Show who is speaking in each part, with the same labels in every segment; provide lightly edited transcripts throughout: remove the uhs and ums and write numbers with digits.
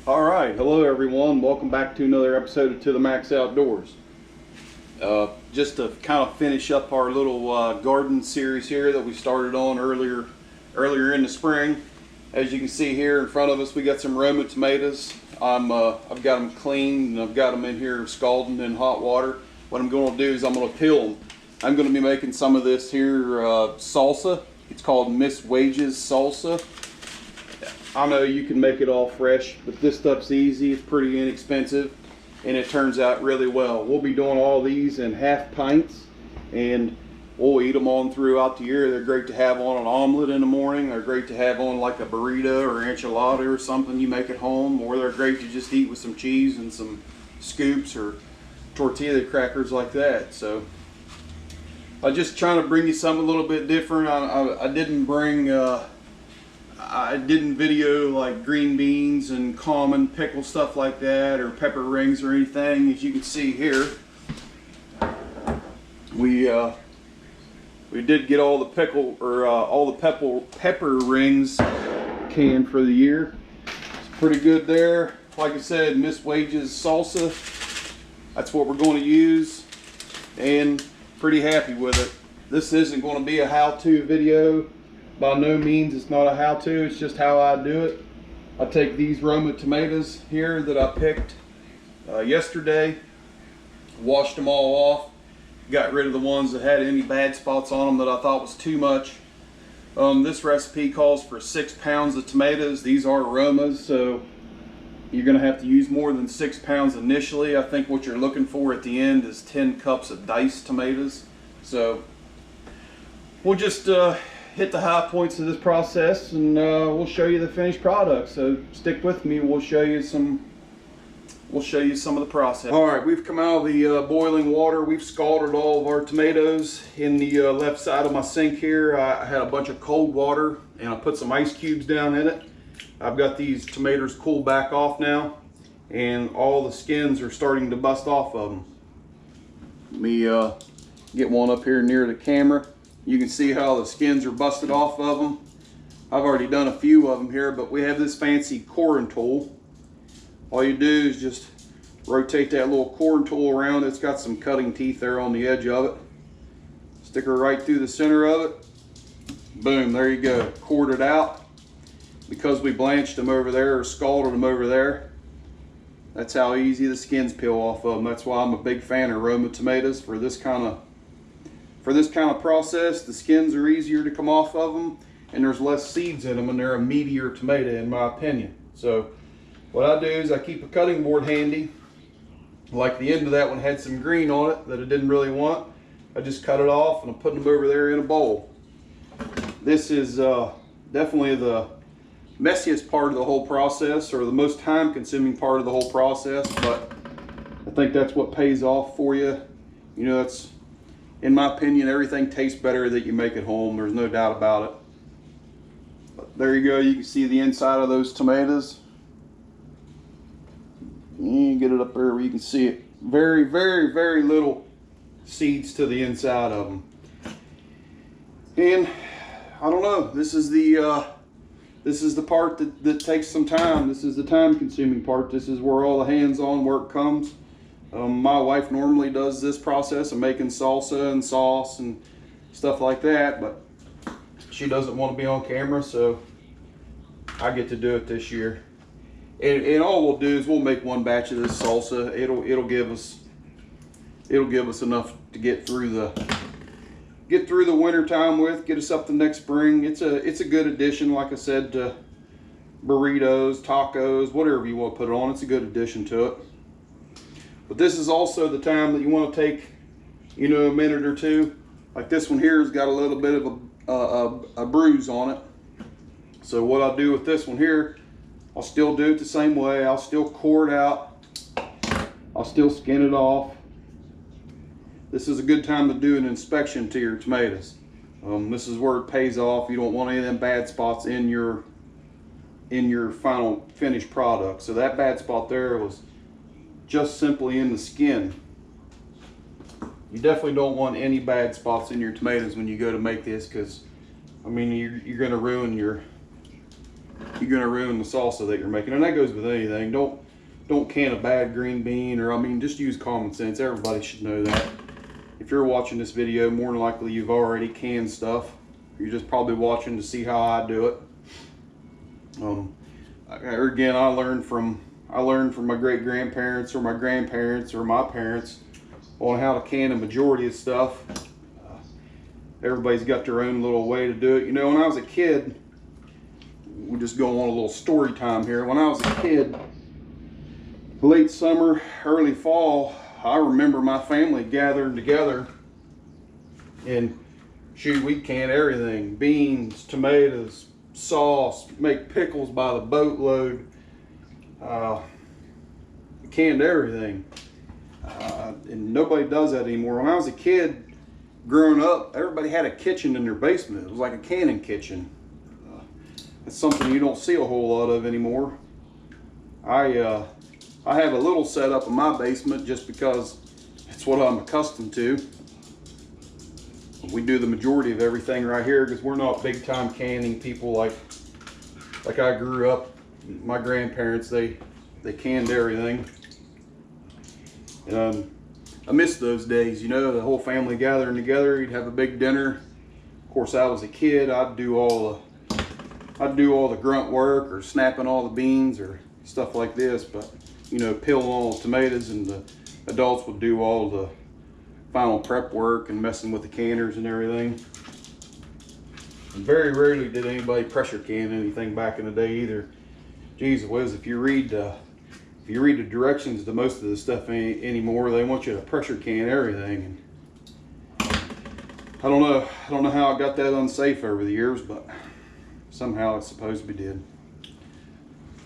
Speaker 1: All right, hello everyone. Welcome back to another episode of To the Max Outdoors. Just to kind of finish up our little garden series here that we started on earlier in the spring. As you can see here in front of us, we got some Roma tomatoes. I've got them cleaned and I've got them in here scalding in hot water. What I'm going to do is I'm going to peel them. I'm going to be making some of this here salsa. It's called Miss Wages salsa. I know you can make it all fresh, but this stuff's easy, it's pretty inexpensive, and it turns out really well. We'll be doing all these in half pints, and we'll eat them on throughout the year. They're great to have on an omelet in the morning. They're great to have on like a burrito or enchilada or something you make at home, or they're great to just eat with some cheese and some scoops or tortilla crackers like that. So I'm just trying to bring you something a little bit different. I didn't bring I didn't video like green beans and common pickle stuff like that, or pepper rings or anything. As you can see here, we did get all the pickle or all the pepper rings canned for the year. It's pretty good there. Like I said, Miss Wages salsa. That's what we're going to use, and pretty happy with it. This isn't going to be a how-to video. By no means, it's not a how-to, it's just how I do it. I take these Roma tomatoes here that I picked yesterday, washed them all off, got rid of the ones that had any bad spots on them that I thought was too much. This recipe calls for 6 pounds of tomatoes. These are Romas, so you're going to have to use more than 6 pounds initially. I think what you're looking for at the end is 10 cups of diced tomatoes. So we'll just hit the high points of this process, and we'll show you the finished product. So stick with me. We'll show you some of the process. All right, we've come out of the boiling water. We've scalded all of our tomatoes. In the left side of my sink here, I had a bunch of cold water and I put some ice cubes down in it. I've got these tomatoes cooled back off now, and all the skins are starting to bust off of them. Let me get one up here near the camera. You can see how the skins are busted off of them. I've already done a few of them here, but we have this fancy coring tool. All you do is just rotate that little coring tool around. It's got some cutting teeth there on the edge of it. Stick her right through the center of it. Boom, there you go, cored it out. Because we blanched them over there or scalded them over there, that's how easy the skins peel off of them. That's why I'm a big fan of Roma tomatoes for this kind of process. The skins are easier to come off of them, and there's less seeds in them, and they're a meatier tomato in my opinion. So what I do is I keep a cutting board handy. Like the end of that one had some green on it that I didn't really want. I just cut it off and I'm putting them over there in a bowl. This is definitely the messiest part of the whole process, or the most time consuming part of the whole process, but I think that's what pays off for you. You know, that's, in my opinion, everything tastes better that you make at home. There's no doubt about it. But there you go. You can see the inside of those tomatoes. You get it up there where you can see it. Very, very, very little seeds to the inside of them. And I don't know. This is the part that takes some time. This is the time-consuming part. This is where all the hands-on work comes. My wife normally does this process of making salsa and sauce and stuff like that, but she doesn't want to be on camera, so I get to do it this year. And all we'll do is we'll make one batch of this salsa. It'll give us enough to get through the winter time with, get us up to next spring. It's a good addition, like I said, to burritos, tacos, whatever you want to put it on. It's a good addition to it. But this is also the time that you want to take, you know, a minute or two. Like this one here has got a little bit of a bruise on it. So what I'll do with this one here, I'll still do it the same way. I'll still core it out. I'll still skin it off. This is a good time to do an inspection to your tomatoes. This is where it pays off. You don't want any of them bad spots in your final finished product. So that bad spot there was just simply in the skin. You definitely don't want any bad spots in your tomatoes when you go to make this, because I mean you're going to ruin your you're gonna ruin the salsa that you're making. And that goes with anything. Don't can a bad green bean, or I mean, just use common sense. Everybody should know that. If you're watching this video, more than likely you've already canned stuff. You're just probably watching to see how I do it. Again, I learned from my great grandparents or my grandparents or my parents on how to can a majority of stuff. Everybody's got their own little way to do it. You know, when I was a kid, we'll just go on a little story time here. When I was a kid, late summer, early fall, I remember my family gathering together and shoot, we can everything. Beans, tomatoes, sauce, make pickles by the boatload. Canned everything. And nobody does that anymore. When I was a kid, growing up, everybody had a kitchen in their basement. It was like a canning kitchen. It's something you don't see a whole lot of anymore. I have a little setup in my basement just because it's what I'm accustomed to. We do the majority of everything right here because we're not big time canning people like I grew up. My grandparents, they canned everything. I miss those days, you know, the whole family gathering together. You'd have a big dinner. Of course, I was a kid. I'd do all the grunt work or snapping all the beans or stuff like this, but you know, peeling all the tomatoes, and the adults would do all the final prep work and messing with the canners and everything. And very rarely did anybody pressure can anything back in the day either. Geez whiz, if you read the directions to most of the stuff anymore, they want you to pressure can everything. And I don't know how I got that unsafe over the years, but somehow it supposedly did.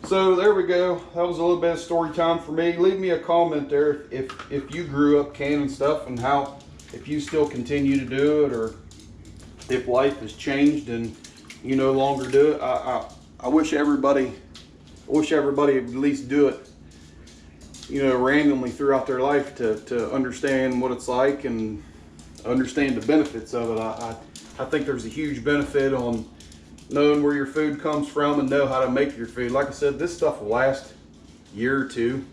Speaker 1: So there we go. That was a little bit of story time for me. Leave me a comment there if you grew up canning stuff and how, if you still continue to do it, or if life has changed and you no longer do it. I wish everybody would at least do it, you know, randomly throughout their life to understand what it's like and understand the benefits of it. I think there's a huge benefit on knowing where your food comes from and know how to make your food. Like I said, this stuff will last a year or two,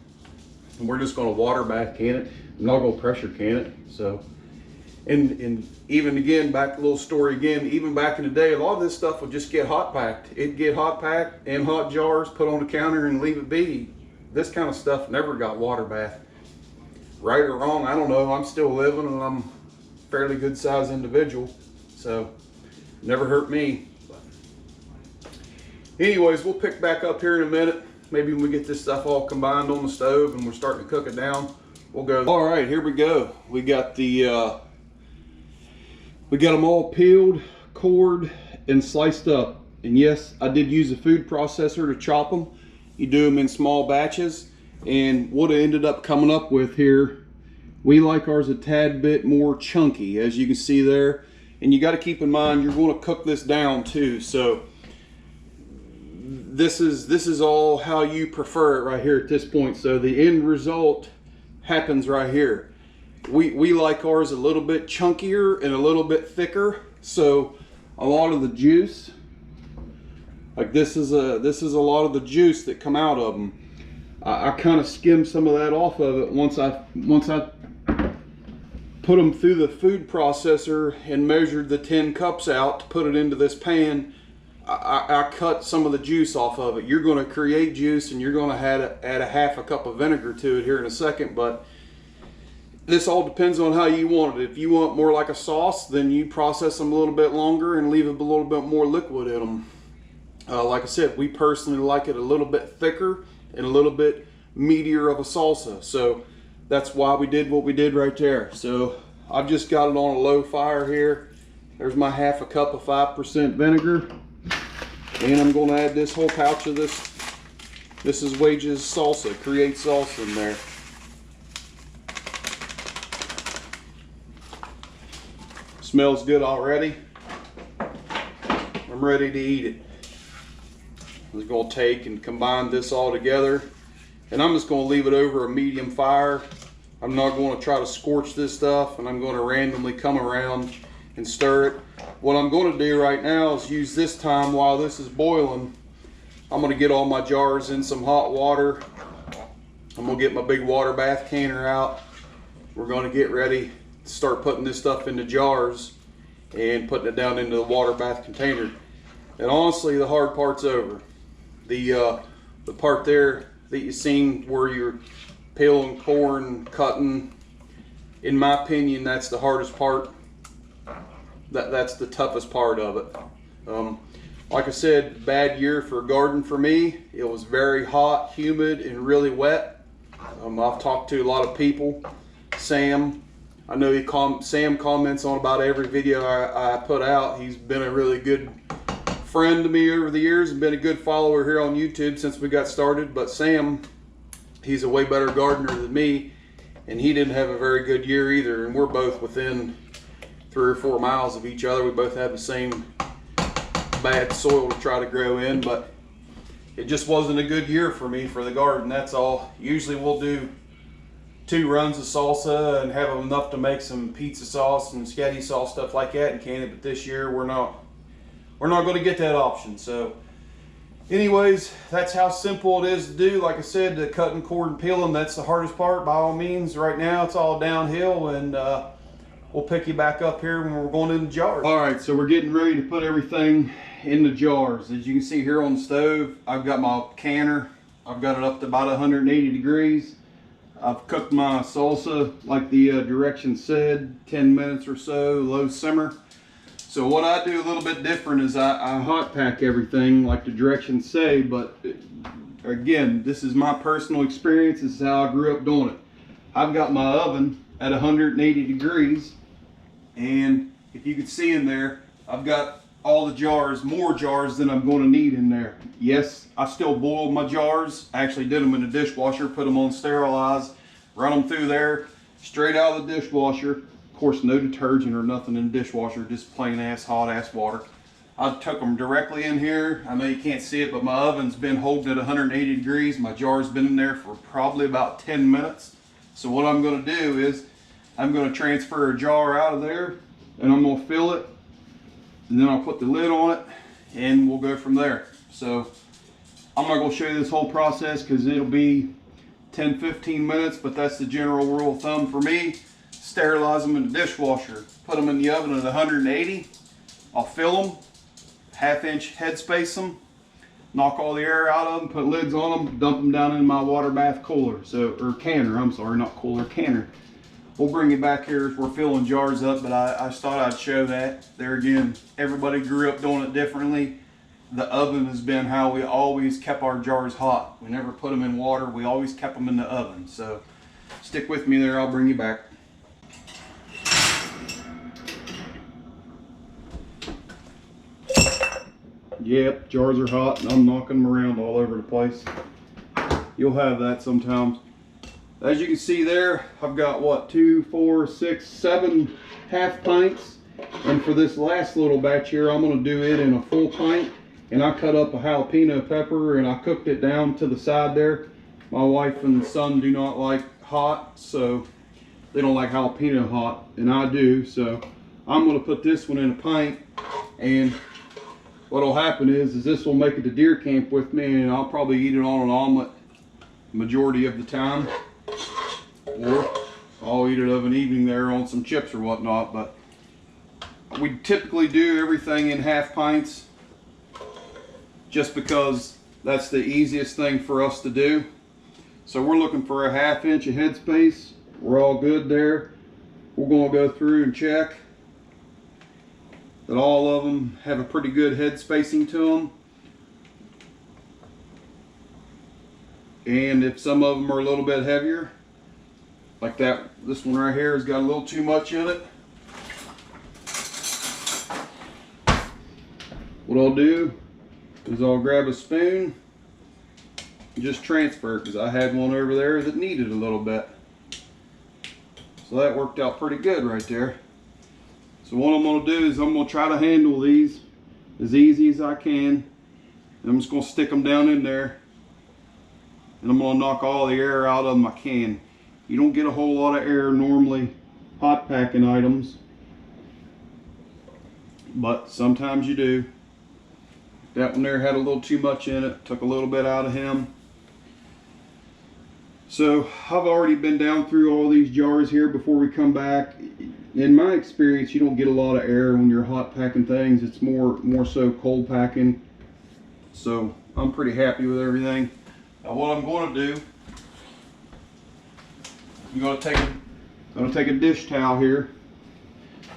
Speaker 1: and we're just going to water bath can it. I'm not going to pressure can it. So, and even again, back to the little story again, even back in the day, a lot of this stuff would just get hot packed. It'd get hot packed in hot jars, put on the counter and leave it be. This kind of stuff never got water bath. Right or wrong, I don't know. I'm still living and I'm a fairly good sized individual, so never hurt me. Anyways, we'll pick back up here in a minute. Maybe when we get this stuff all combined on the stove and we're starting to cook it down, we'll go. All right, here we go. We got them all peeled, cored, and sliced up. And yes, I did use a food processor to chop them. You do them in small batches. And what I ended up coming up with here, we like ours a tad bit more chunky, as you can see there. And you got to keep in mind, you're going to cook this down too. So this is all how you prefer it right here at this point. So the end result happens right here. We like ours a little bit chunkier and a little bit thicker. So a lot of the juice, like this is a lot of the juice that come out of them. I kind of skim some of that off of it once I put them through the food processor and measured the 10 cups out to put it into this pan. I cut some of the juice off of it. You're going to create juice, and you're going to add a half a cup of vinegar to it here in a second, but this all depends on how you want it. If you want more like a sauce, then you process them a little bit longer and leave a little bit more liquid in them. Like I said, we personally like it a little bit thicker and a little bit meatier of a salsa. So that's why we did what we did right there. So I've just got it on a low fire here. There's my half a cup of 5% vinegar. And I'm going to add this whole pouch of this. This is Wages Salsa, Create Salsa in there. Smells good already. I'm ready to eat it. I'm just going to take and combine this all together. And I'm just going to leave it over a medium fire. I'm not going to try to scorch this stuff, and I'm going to randomly come around and stir it. What I'm going to do right now is use this time while this is boiling I'm gonna get all my jars in some hot water. I'm gonna get my big water bath canner out. We're gonna get ready to start putting this stuff into jars and putting it down into the water bath container. And honestly, the hard part's over. The part there that you seen where you're peeling corn, cutting, in my opinion, that's the hardest part. That's the toughest part of it. Like I said, bad year for a garden for me. It was very hot, humid, and really wet. I've talked to a lot of people. Sam, I know Sam comments on about every video I put out. He's been a really good friend to me over the years and been a good follower here on YouTube since we got started. But Sam, he's a way better gardener than me, and he didn't have a very good year either. And we're both within 3 or 4 miles of each other. We both have the same bad soil to try to grow in, but it just wasn't a good year for me for the garden, that's all. Usually we'll do 2 runs of salsa and have enough to make some pizza sauce and spaghetti sauce, stuff like that, and can it. But this year we're not going to get that option. So anyways, that's how simple it is to do. Like I said, the cutting, cord, and peeling, that's the hardest part by all means. Right now it's all downhill, and we'll pick you back up here when we're going in the jars. All right, so we're getting ready to put everything in the jars. As you can see here on the stove, I've got my canner. I've got it up to about 180 degrees. I've cooked my salsa like the directions said, 10 minutes or so, low simmer. So what I do a little bit different is I hot pack everything like the directions say, but again, this is my personal experience. This is how I grew up doing it. I've got my oven at 180 degrees, and if you can see in there, I've got all the jars, more jars than I'm going to need in there. Yes, I still boiled my jars. I actually did them in the dishwasher, put them on sterilize, run them through there, straight out of the dishwasher. Of course, no detergent or nothing in the dishwasher, just plain ass, hot ass water. I took them directly in here. I know you can't see it, but my oven's been holding at 180 degrees. My jar's been in there for probably about 10 minutes. So what I'm going to do is I'm going to transfer a jar out of there, and I'm going to fill it, and then I'll put the lid on it, and we'll go from there. So I'm not going to show you this whole process because it'll be 10-15 minutes, but that's the general rule of thumb for me. Sterilize them in the dishwasher, put them in the oven at 180. I'll fill them, 1/2 inch head space them, knock all the air out of them, put lids on them, dump them down in my water bath cooler, or canner. I'm sorry, not cooler, canner. We'll bring it back here as we're filling jars up, but I thought I'd show that. There again, everybody grew up doing it differently. The oven has been how we always kept our jars hot. We never put them in water. We always kept them in the oven. So stick with me there. I'll bring you back. Yep, jars are hot and I'm knocking them around all over the place. You'll have that sometimes. As you can see there, I've got what, 2, 4, 6, 7 half pints. And for this last little batch here, I'm going to do it in a full pint. And I cut up a jalapeno pepper and I cooked it down to the side there. My wife and son do not like hot, so they don't like jalapeno hot, and I do. So I'm going to put this one in a pint, and what'll happen is this will make it to deer camp with me, and I'll probably eat it on an omelet majority of the time, or I'll eat it of an evening there on some chips or whatnot. But we typically do everything in half pints just because that's the easiest thing for us to do. So we're looking for a 1/2 inch of headspace. We're all good there. We're going to go through and check that all of them have a pretty good head spacing to them. And if some of them are a little bit heavier, like that, this one right here has got a little too much in it. What I'll do is I'll grab a spoon and just transfer, because I had one over there that needed a little bit. So that worked out pretty good right there. So what I'm going to do is I'm going to try to handle these as easy as I can. And I'm just going to stick them down in there, and I'm going to knock all the air out of them I can. You don't get a whole lot of air normally hot packing items, but sometimes you do. That one there had a little too much in it. Took a little bit out of him. So I've already been down through all these jars here before we come back. In my experience, you don't get a lot of air when you're hot packing things. It's more so cold packing. So I'm pretty happy with everything. Now what I'm going to do, I'm going to take a dish towel here,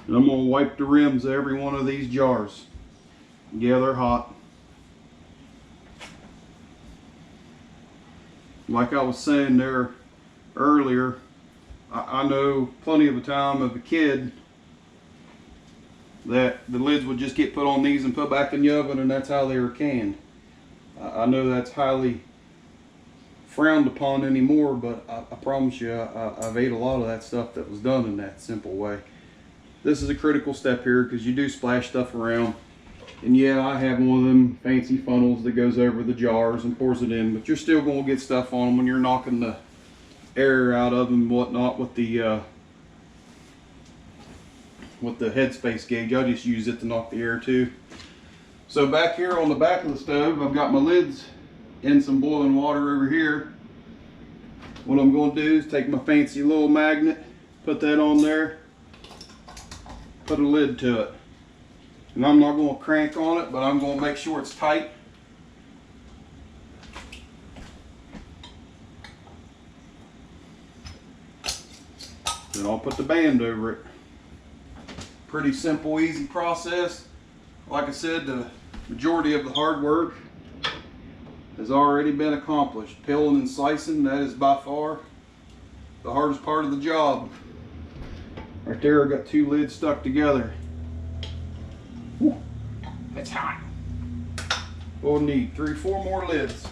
Speaker 1: and I'm going to wipe the rims of every one of these jars. Yeah, they're hot. Like I was saying there earlier, I know plenty of the time of a kid that the lids would just get put on these and put back in the oven, and that's how they were canned. I know that's highly frowned upon anymore, but I promise you, I've ate a lot of that stuff that was done in that simple way. This is a critical step here because you do splash stuff around. And yeah, I have one of them fancy funnels that goes over the jars and pours it in, but you're still going to get stuff on them when you're knocking the air out of them and whatnot with the headspace gauge. I just use it to knock the air too. So back here on the back of the stove, I've got my lids in some boiling water over here. What I'm going to do is take my fancy little magnet, put that on there, put a lid to it. And I'm not going to crank on it, but I'm going to make sure it's tight. Then I'll put the band over it. Pretty simple, easy process. Like I said, the majority of the hard work has already been accomplished. Peeling and slicing, that is by far the hardest part of the job. Right there, I got two lids stuck together. Whew, that's hot. We'll need 3-4 more lids.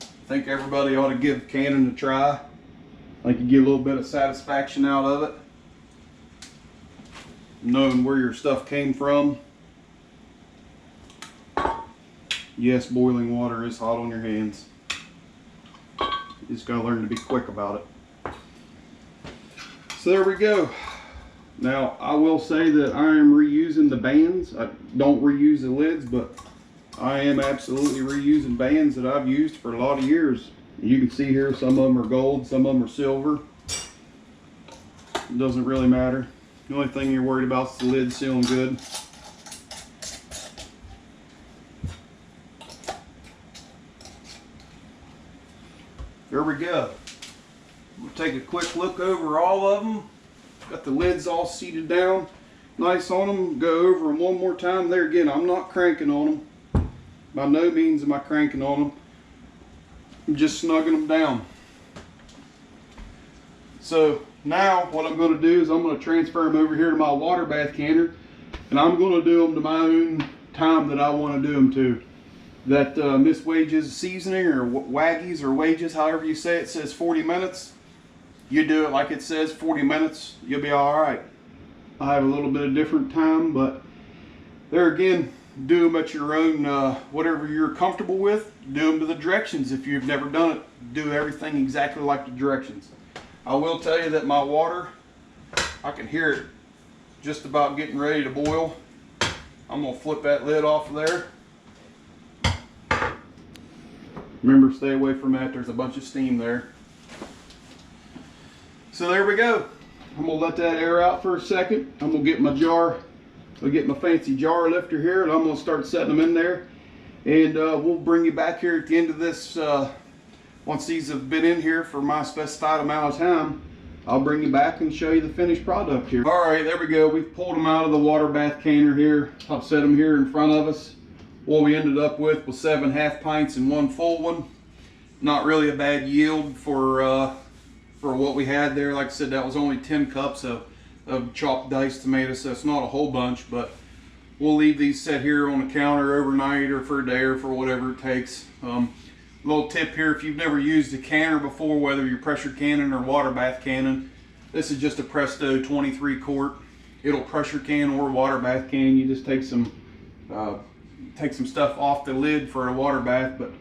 Speaker 1: I think everybody ought to give canning a try. I think you get a little bit of satisfaction out of it, knowing where your stuff came from. Yes, boiling water is hot on your hands. You just gotta learn to be quick about it. So there we go. Now I will say that I am reusing the bands. I don't reuse the lids, but I am absolutely reusing bands that I've used for a lot of years. You can see here some of them are gold, some of them are silver. It doesn't really matter. The only thing you're worried about is the lid sealing good. There we go. We'll take a quick look over all of them. Got the lids all seated down, nice on them. Go over them one more time. There again, I'm not cranking on them. By no means am I cranking on them. I'm just snugging them down. So now what I'm going to do is I'm going to transfer them over here to my water bath canner, and I'm going to do them to my own time that I want to do them to. That Miss Wages seasoning, or Waggies, or Wages, however you say it, says 40 minutes. You do it like it says 40 minutes, you'll be all right. I have a little bit of different time, but there again, do them at your own, whatever you're comfortable with. Do them to the directions. If you've never done it, do everything exactly like the directions. I will tell you that my water, I can hear it just about getting ready to boil. I'm going to flip that lid off of there. Remember, stay away from that. There's a bunch of steam there. So there we go. I'm going to let that air out for a second. I'm going to get my jar. I'll get my fancy jar lifter here, and I'm going to start setting them in there. And we'll bring you back here at the end of this. Once these have been in here for my specified amount of time, I'll bring you back and show you the finished product here. All right, there we go. We've pulled them out of the water bath canner here. I've set them here in front of us. What we ended up with was 7 half pints and 1 full one. Not really a bad yield for what we had there. Like I said, that was only 10 cups of chopped diced tomatoes, so it's not a whole bunch, but we'll leave these set here on the counter overnight or for a day or for whatever it takes. Little tip here, if you've never used a canner before, whether you're pressure canning or water bath canning, this is just a Presto 23 quart. It'll pressure can or water bath can. You just take some stuff off the lid for a water bath, but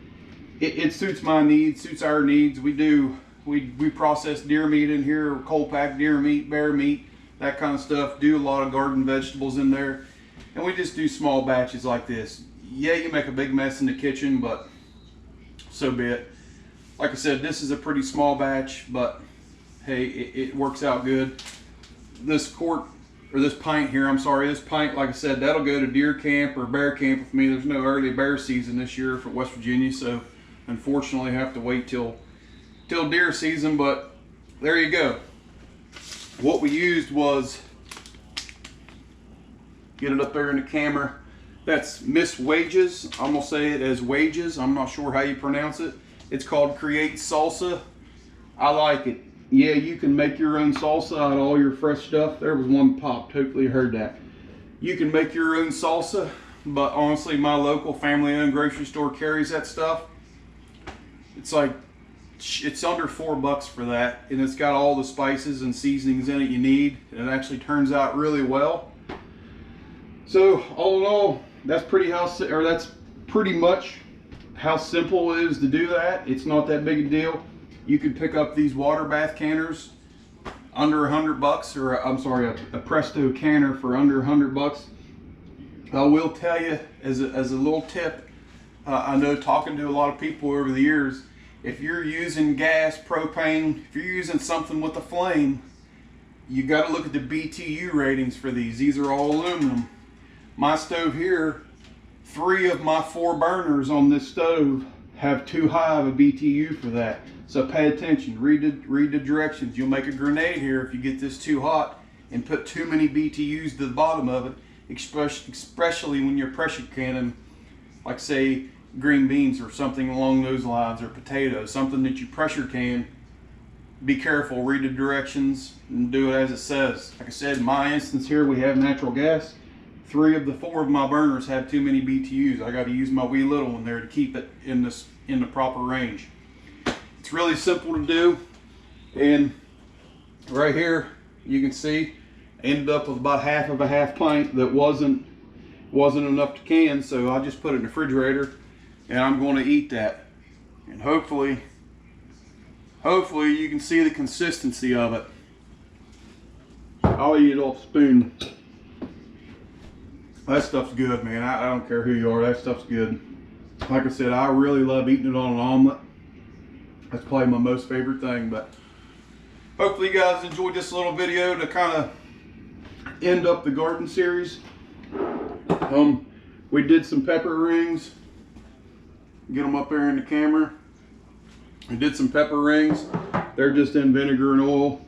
Speaker 1: it suits my needs, suits our needs. We do We process deer meat in here, cold packed deer meat, bear meat, that kind of stuff. Do a lot of garden vegetables in there. And we just do small batches like this. Yeah, you make a big mess in the kitchen, but so be it. Like I said, this is a pretty small batch, but hey, it works out good. This quart, or this pint here, I'm sorry, this pint, like I said, that'll go to deer camp or bear camp with me. There's no early bear season this year for West Virginia, so unfortunately I have to wait till deer season, but there you go. What we used was, get it up there in the camera, that's Miss Wages. I'm gonna say it as Wages. I'm not sure how you pronounce it. It's called Create Salsa. I like it. Yeah, you can make your own salsa out of all your fresh stuff. There was one popped, hopefully you heard that. You can make your own salsa, but honestly, my local family-owned grocery store carries that stuff. It's like, it's under $4 for that, and it's got all the spices and seasonings in it you need. And it actually turns out really well. So all in all, that's pretty much how simple it is to do that. It's not that big a deal. You could pick up these water bath canners under $100, or I'm sorry, a Presto canner for under $100. I will tell you as a little tip, I know talking to a lot of people over the years, if you're using gas, propane, if you're using something with a flame, you got to look at the BTU ratings for these. These are all aluminum. My stove here, 3 of my 4 burners on this stove have too high of a BTU for that. So pay attention, read the directions. You'll make a grenade here if you get this too hot and put too many BTUs to the bottom of it, especially when you're pressure canning, like say green beans or something along those lines, or potatoes, something that you pressure can. Be careful, read the directions and do it as it says. Like I said, in my instance here, we have natural gas. 3 of the 4 of my burners have too many BTUs. I got to use my wee little one there to keep it in the proper range. It's really simple to do, and right here you can see I ended up with about half of a half pint that wasn't enough to can, so I just put it in the refrigerator and I'm going to eat that. And hopefully you can see the consistency of it. I'll eat it off spoon. That stuff's good, man. I don't care who you are, that stuff's good. Like I said, I really love eating it on an omelet. That's probably my most favorite thing. But hopefully you guys enjoyed this little video to kind of end up the garden series. We did some pepper rings. Get them up there in the camera. We did some pepper rings. They're just in vinegar and oil.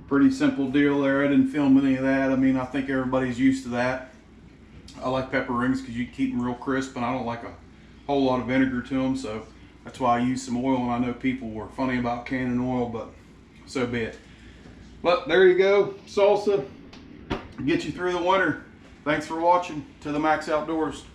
Speaker 1: Pretty simple deal there. I didn't film any of that. I mean, I think everybody's used to that. I like pepper rings because you keep them real crisp, and I don't like a whole lot of vinegar to them, so that's why I use some oil. And I know people were funny about canning oil, but so be it. But there you go, salsa. Get you through the winter. Thanks for watching To The Max Outdoors.